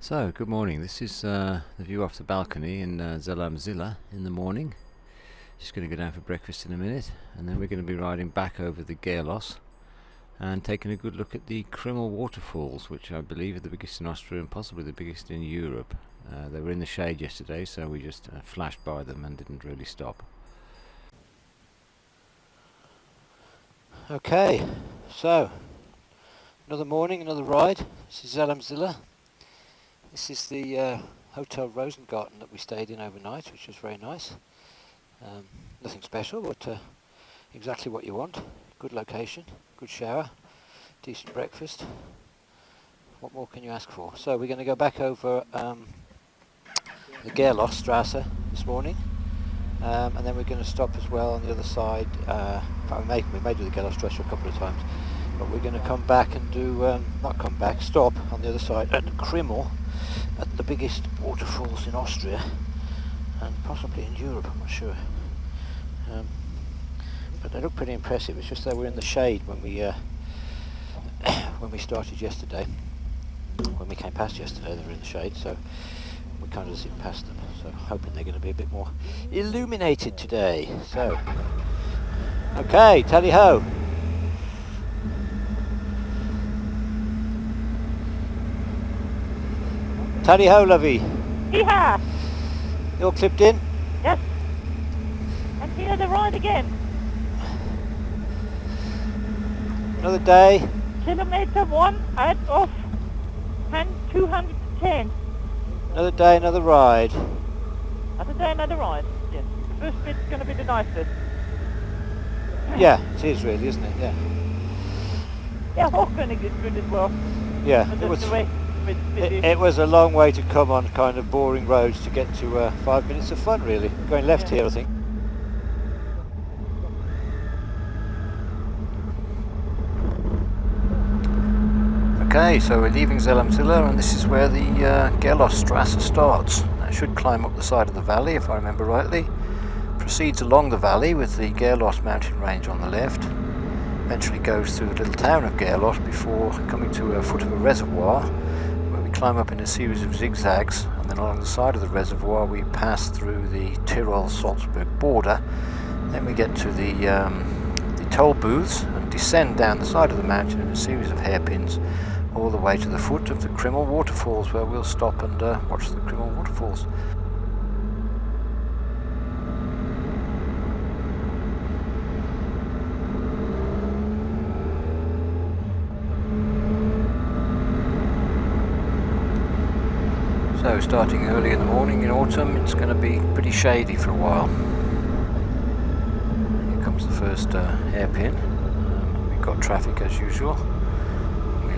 So, good morning. This is the view off the balcony in Zellamzilla in the morning. Just going to go down for breakfast in a minute, and then we're going to be riding back over the GERLOS and taking a good look at the Krimmel waterfalls, which I believe are the biggest in Austria and possibly the biggest in Europe. They were in the shade yesterday, so we just flashed by them and didn't really stop. Okay, so another morning, another ride. This is Zellamzilla. This is the Hotel Rosengarten that we stayed in overnight, which was very nice. Nothing special, but exactly what you want. Good location, good shower, decent breakfast. What more can you ask for? So we're going to go back over the GERLOS STRASSE this morning, and then we're going to stop as well on the other side. We may do the GERLOS STRASSE a couple of times, but we're going to come back and do, stop on the other side at Krimmel, at the biggest waterfalls in Austria and possibly in Europe, I'm not sure. But they look pretty impressive. It's just that we're in the shade when we started yesterday. When we came past yesterday, they were in the shade, so we kind of zipped past them. So hoping they're going to be a bit more illuminated today. So, okay, tally ho. Tally ho, lovey. Yeah. You all clipped in? Yes. And here the ride again. Another day. Kilometer 1 out of 210. Another day, another ride. Another day, another ride. Yes. The first bit's going to be the nicest. Yeah, it is really, isn't it? Yeah. Yeah, Honorary is good as well. Yeah. It was a long way to come on kind of boring roads to get to 5 minutes of fun, really. Going left here, I think. Okay, so we're leaving Zellamzilla, and this is where the GERLOS STRASSE starts. It should climb up the side of the valley, if I remember rightly. Proceeds along the valley with the GERLOS mountain range on the left. Eventually goes through the little town of GERLOS before coming to a foot of a reservoir, where we climb up in a series of zigzags, and then along the side of the reservoir we pass through the Tyrol-Salzburg border. Then we get to the toll booths and descend down the side of the mountain in a series of hairpins all the way to the foot of the Krimmel waterfalls, where we'll stop and watch the Krimmel waterfalls. So starting early in the morning in autumn, it's going to be pretty shady for a while. Here comes the first hairpin. We've got traffic as usual. We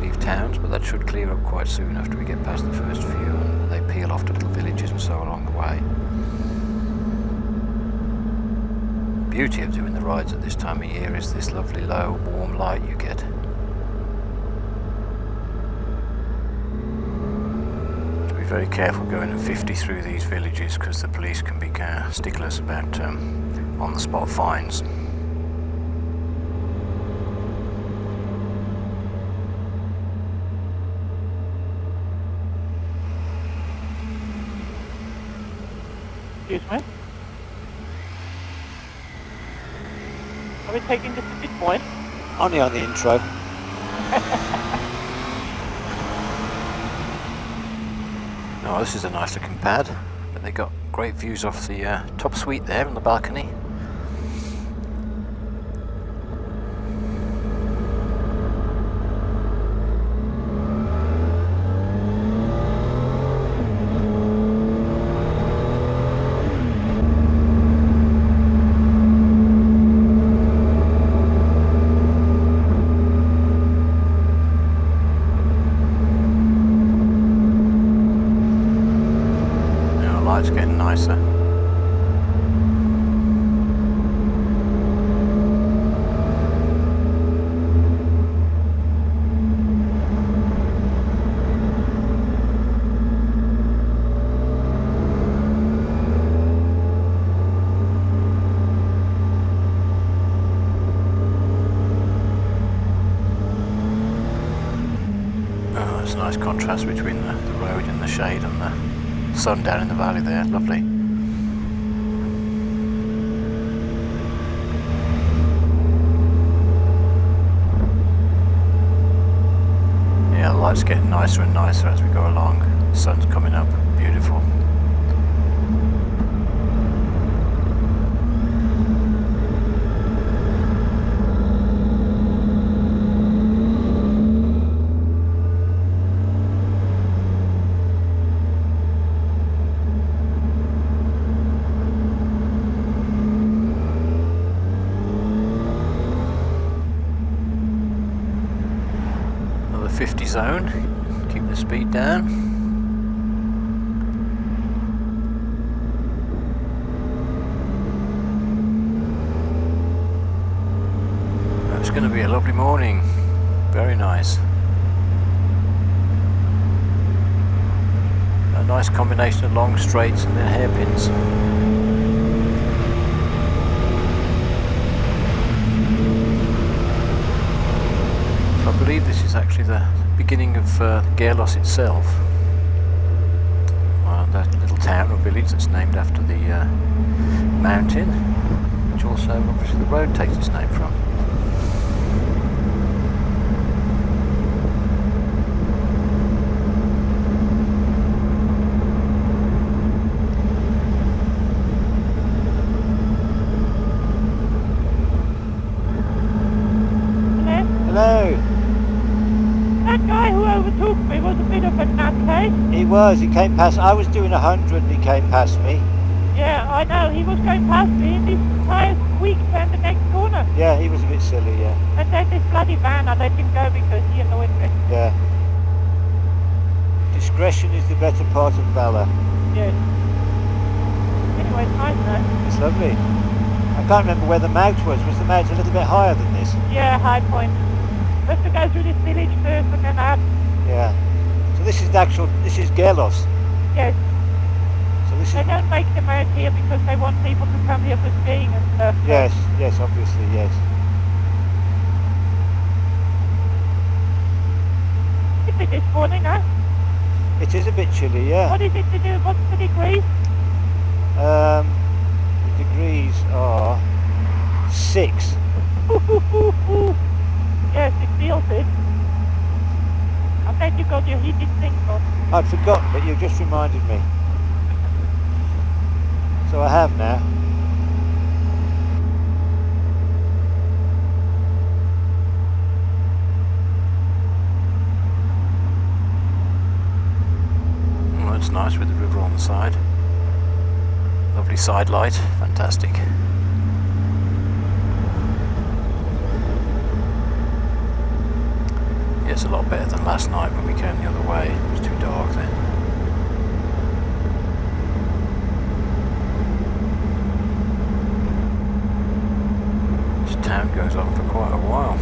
leave towns, but that should clear up quite soon after we get past the first few, and they peel off to little villages and so along the way. The beauty of doing the rides at this time of year is this lovely low warm light you get. Very careful going at 50 through these villages, because the police can be sticklers about on-the-spot fines. Excuse me. Are we taking this a bit point? Only on the intro. Oh, this is a nice looking pad, but they got great views off the top suite there on the balcony. It's getting nicer. nice contrast between the road and the shade and the sun down in the valley there. Lovely. Yeah, the light's getting nicer and nicer as we go along. The sun's coming up. Beautiful. Another 50 zone. Keep the speed down. It's going to be a lovely morning. Very nice. A nice combination of long straights and their hairpins. So I believe this is actually the beginning of GERLOS itself. That little town or village that's named after the mountain, which also obviously the road takes its name from. Hello. That guy who overtook me was a bit of a nutcase. He was. He came past. I was doing 100 and he came past me. Yeah, I know. He was going past me and his tyre squeaked down the next corner. Yeah, he was a bit silly, yeah. And then this bloody van, I let him go because he annoyed me. Yeah. Discretion is the better part of valour. Yes. Anyway, it's nice though. It's lovely. I can't remember where the mount was. Was the mount a little bit higher than this? Yeah, high point. We have to go through this village first and then up. Yeah. So this is the actual, this is GERLOS. Yes. So this They is... don't make them out here because they want people to come here for skiing and stuff. So. Yes, yes, obviously, yes. It's a bit this morning, huh? It is a bit chilly, yeah. What is it to do? What's the degrees? The degrees are 6. Yes, it feels it. I bet you got your heated thing on. I'd forgotten, but you just reminded me. So I have now. Oh, that's nice with the river on the side. Lovely side light, fantastic. Yeah, it's a lot better than last night when we came the other way. It was too dark then. This town goes on for quite a while.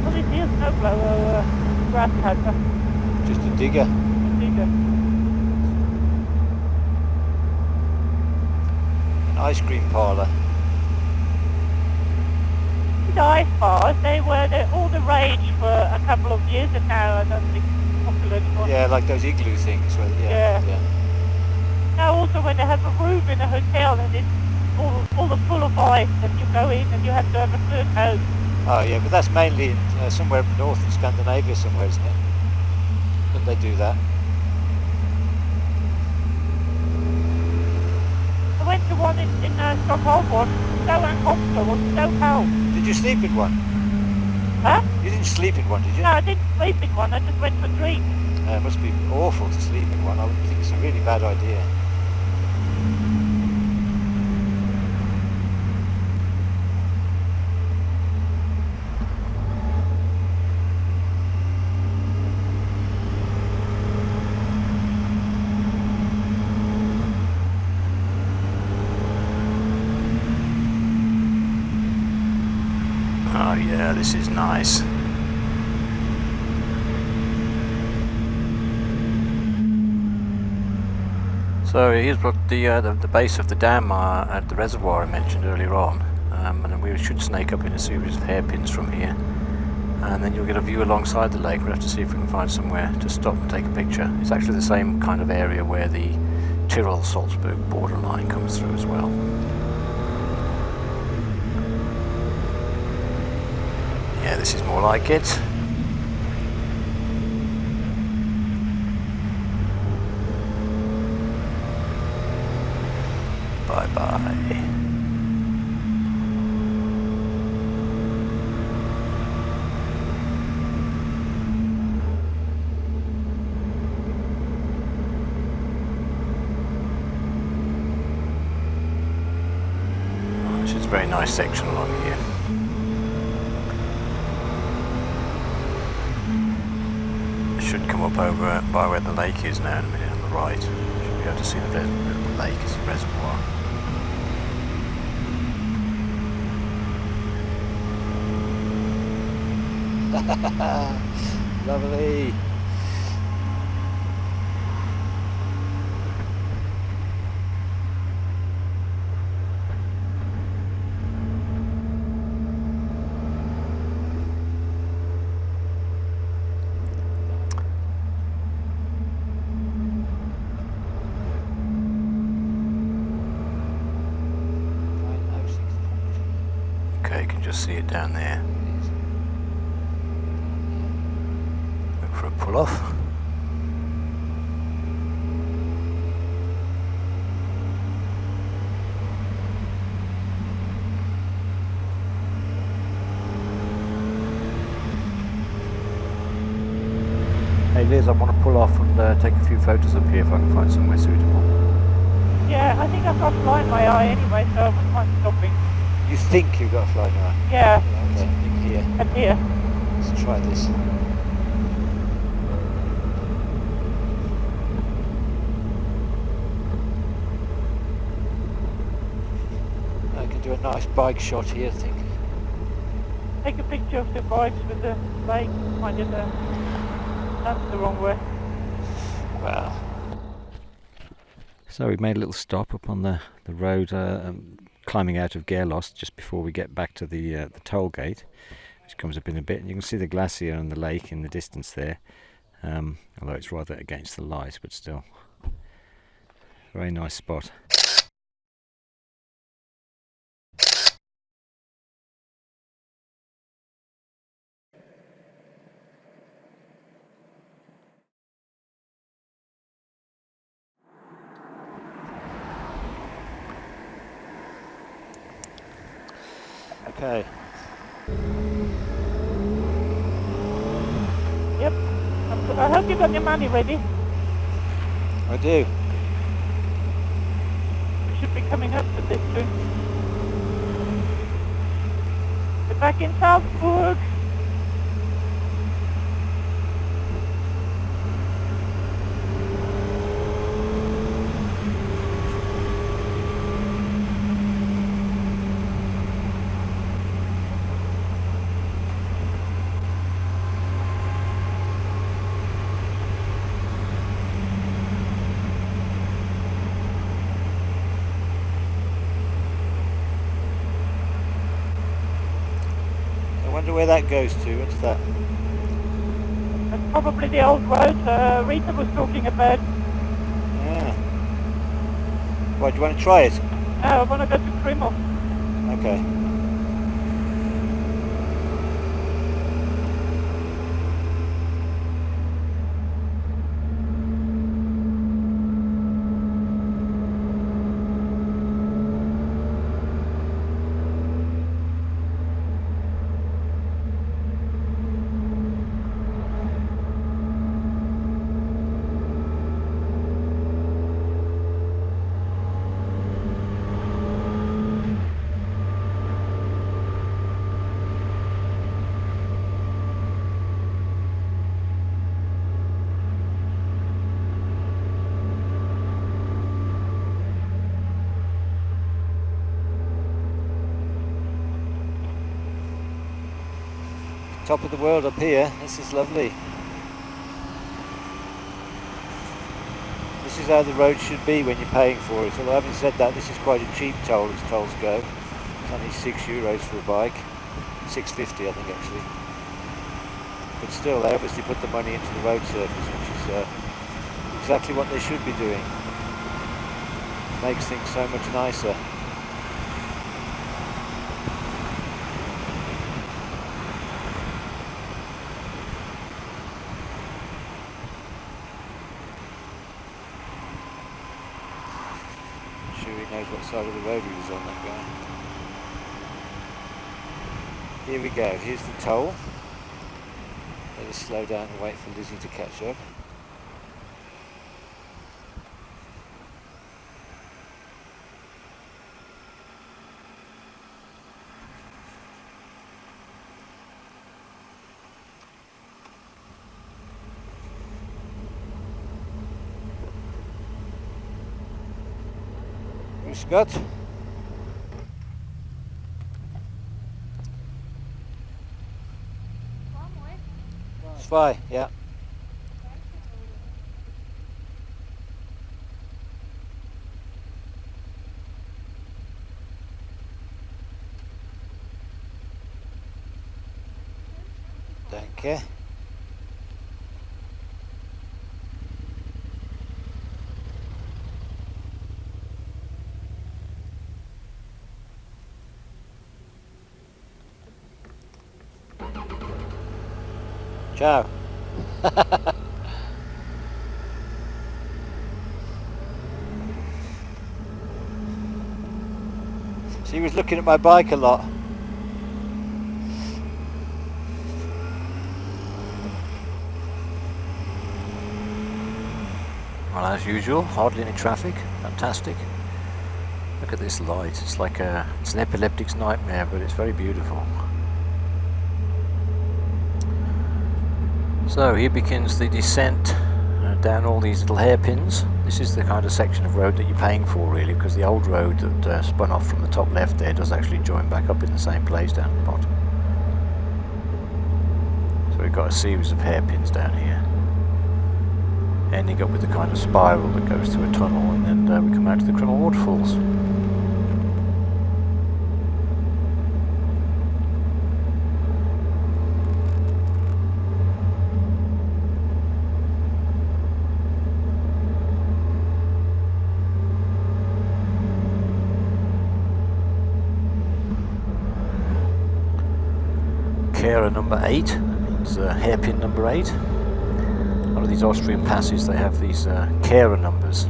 Well, this is snowblower grass cutter. Just a digger. Digger. Ice cream parlour. The ice bars, they were all the rage for a couple of years and now I don't think it's popular anymore. Yeah, like those igloo things. Well, Yeah. yeah. Now also when they have a room in a hotel and it's all full of ice and you go in and you have to have a certain hose. Oh yeah, but that's mainly in, somewhere north in Scandinavia somewhere, isn't it? That they do that. I went to one in Stockholm once, so uncomfortable, so cold. Did you sleep in one? Huh? You didn't sleep in one, did you? No, I didn't sleep in one, I just went for drinks. It must be awful to sleep in one. I would think it's a really bad idea. Oh yeah, this is nice. So here's what the base of the dam at the reservoir I mentioned earlier on, and then we should snake up in a series of hairpins from here, and then you'll get a view alongside the lake. We'll have to see if we can find somewhere to stop and take a picture. It's actually the same kind of area where the Tyrol-Salzburg borderline comes through as well. Yeah, this is more like it. Bye-bye. This is a very nice section along here. It should come up over by where the lake is now in a minute on the right. Should be able to see the lake as a reservoir. Lovely. Okay, you can just see it down there. Look for a pull-off. Hey Liz, I want to pull off and take a few photos up here if I can find somewhere suitable. Yeah, I think I've got fly in my eye anyway, so I wouldn't mind stopping. You think you've got a fly in your eye? Yeah. Okay, here. And here. Let's try this. I can do a nice bike shot here, I think. Take a picture of the bikes with the lake. Find it that's the wrong way. Wow. So we've made a little stop up on the road, climbing out of GERLOS just before we get back to the toll gate, which comes up in a bit. And you can see the glacier and the lake in the distance there, although it's rather against the light, but still. Very nice spot. Okay. Yep. I hope you got your money ready. I do. We should be coming up to this soon. We're back in Salzburg. I wonder where that goes to. What's that? That's probably the old road Rita was talking about. Yeah. Why, do you want to try it? I want to go to Kryml. Okay. Top of the world up here. This is lovely. This is how the road should be when you're paying for it. Although having said that, this is quite a cheap toll as tolls go. It's only €6 for a bike. 6.50 I think actually. But still, they obviously put the money into the road surface, which is exactly what they should be doing. Makes things so much nicer. I'm sure he knows what side of the road he was on, that guy. Here we go, here's the toll. Let us slow down and wait for Lizzie to catch up. Scott. Zwei, ja. Danke. Ciao. She was looking at my bike a lot. Well, as usual, hardly any traffic. Fantastic. Look at this light. It's like it's an epileptic's nightmare, but it's very beautiful. So here begins the descent down all these little hairpins. This is the kind of section of road that you're paying for, really, because the old road that spun off from the top left there does actually join back up in the same place down the bottom. So we've got a series of hairpins down here, ending up with the kind of spiral that goes through a tunnel, and then we come out to the Crimmel waterfalls. Carer number 8, that means hairpin number 8. A lot of these Austrian passes, they have these carer numbers,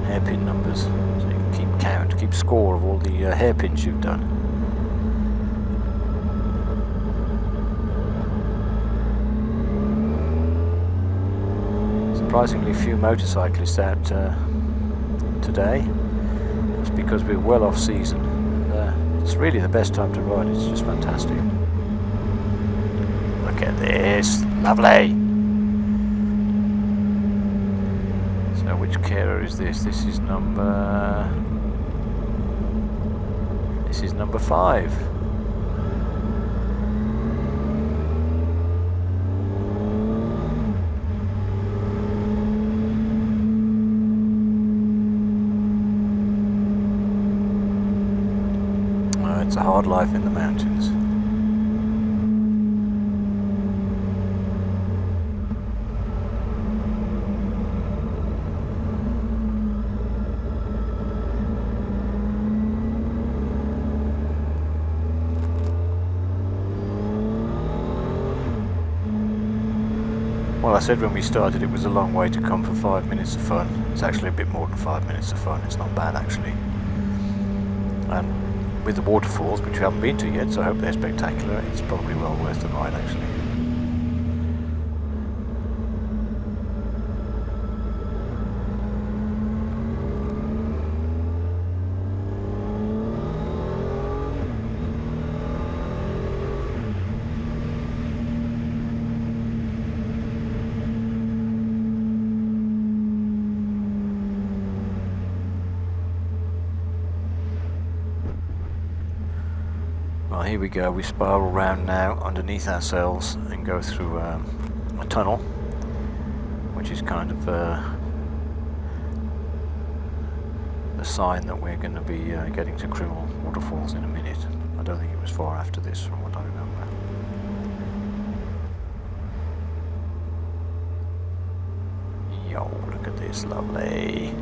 hairpin numbers, so you can keep count, keep score of all the hairpins you've done. Surprisingly few motorcyclists out today. That's because we're well off season, and it's really the best time to ride. It's just fantastic. Look at this, lovely. So which carer is this? This is number 5. Oh, it's a hard life in the mountains. Well, I said when we started it was a long way to come for 5 minutes of fun. It's actually a bit more than 5 minutes of fun. It's not bad, actually. And with the waterfalls, which we haven't been to yet, so I hope they're spectacular, it's probably well worth the ride, actually. Well, here we go, we spiral round now underneath ourselves and go through a tunnel, which is kind of sign that we're going to be getting to Crimmel Waterfalls in a minute. I don't think it was far after this from what I remember. Yo, look at this, lovely.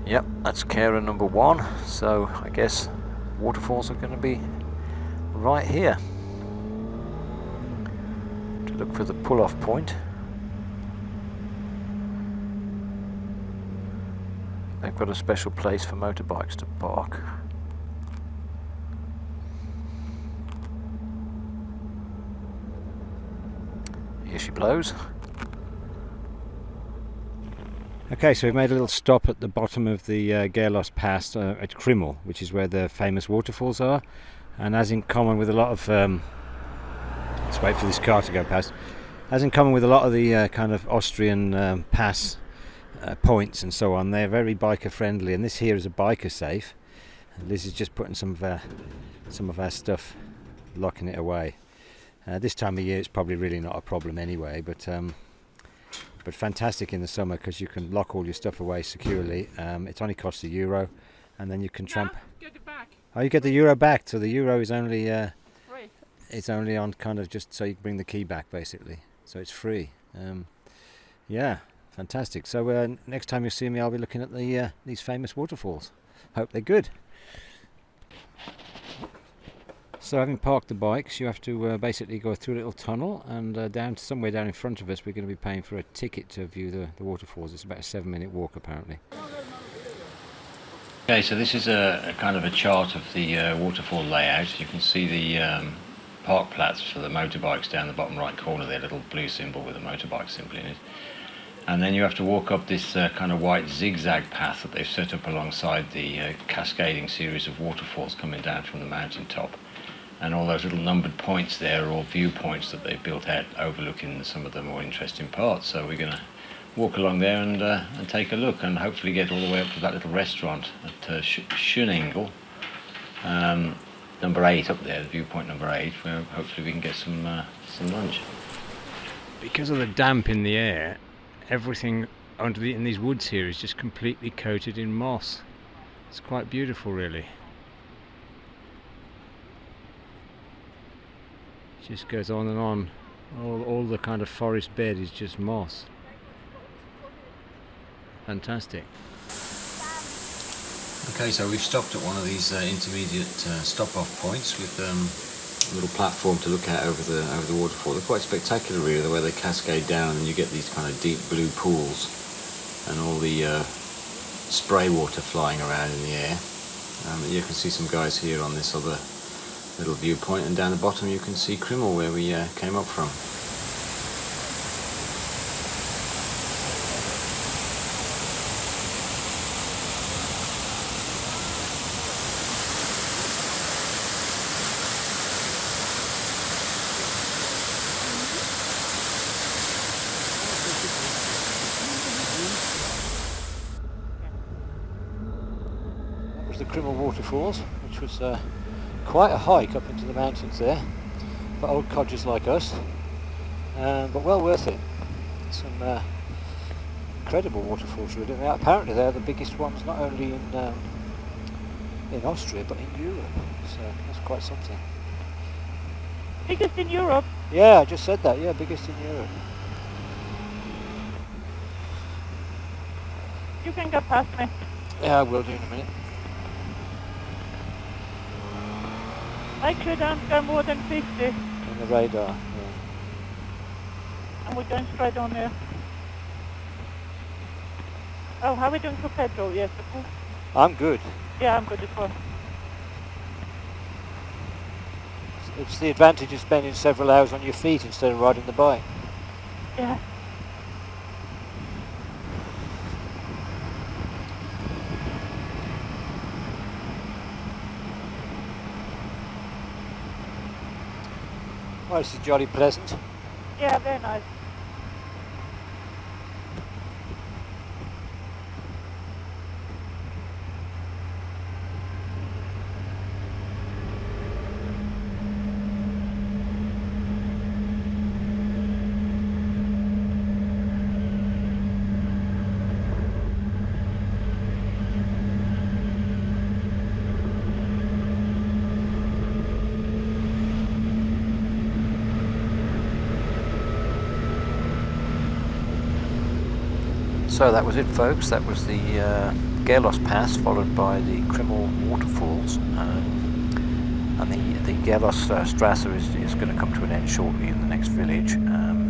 Yep, that's carer number 1, so I guess waterfalls are going to be right here. To look for the pull-off point. They've got a special place for motorbikes to park. Here she blows. Okay, so we've made a little stop at the bottom of the GERLOS Pass at Crimmel, which is where the famous waterfalls are. And as in common with a lot of... let's wait for this car to go past. As in common with a lot of the kind of Austrian pass points and so on, they're very biker friendly, and this here is a biker safe. And Liz is just putting some of our stuff, locking it away. This time of year it's probably really not a problem anyway, but fantastic in the summer because you can lock all your stuff away securely. It only costs €1, and then you can tramp. Get it back. Oh, you get the euro back. So the euro is only Free. it's only on kind of just so you can bring the key back basically. So it's free. Yeah, fantastic. So next time you see me, I'll be looking at the these famous waterfalls. Hope they're good. So having parked the bikes, you have to basically go through a little tunnel, and down to somewhere down in front of us we're going to be paying for a ticket to view the waterfalls. It's about a 7-minute walk apparently. Okay, so this is a kind of a chart of the waterfall layout. You can see the park plats for the motorbikes down the bottom right corner there, little blue symbol with a motorbike symbol in it. And then you have to walk up this kind of white zigzag path that they've set up alongside the cascading series of waterfalls coming down from the mountain top. And all those little numbered points there are all viewpoints that they've built out overlooking some of the more interesting parts. So we're going to walk along there and take a look, and hopefully get all the way up to that little restaurant at Schönengel, number 8 up there, the viewpoint number 8, where hopefully we can get some lunch. Because of the damp in the air, everything in these woods here is just completely coated in moss. It's quite beautiful really. Just goes on and on. All the kind of forest bed is just moss. Fantastic. Okay, so we've stopped at one of these intermediate stop-off points with a little platform to look at over the waterfall. They're quite spectacular really, the way they cascade down, and you get these kind of deep blue pools and all the spray water flying around in the air. You can see some guys here on this other little viewpoint, and down the bottom you can see Crimmel, where we came up from. That was the Crimmel waterfalls, which was quite a hike up into the mountains there for old codgers like us, but well worth it. Some incredible waterfalls really. Now, apparently they're the biggest ones not only in Austria but in Europe, so that's quite something. Biggest in Europe? Yeah, I just said that, yeah, biggest in Europe. You can go past me. Yeah, I will do in a minute. Make sure don't go more than 50. In the radar, yeah. And we're going straight on there. Oh, how are we doing for petrol? Yes, of course. I'm good. Yeah, I'm good as well. It's the advantage of spending several hours on your feet instead of riding the bike. Yeah. Well, this is jolly pleasant. Yeah, very nice. So that was it, folks. That was the GERLOS Pass, followed by the Krimmel waterfalls, and the GERLOS Strasse is going to come to an end shortly in the next village,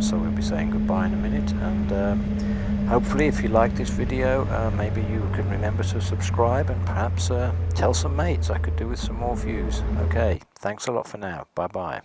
so we'll be saying goodbye in a minute, and hopefully if you like this video, maybe you can remember to subscribe and perhaps tell some mates. I could do with some more views. Okay, thanks a lot for now. Bye bye.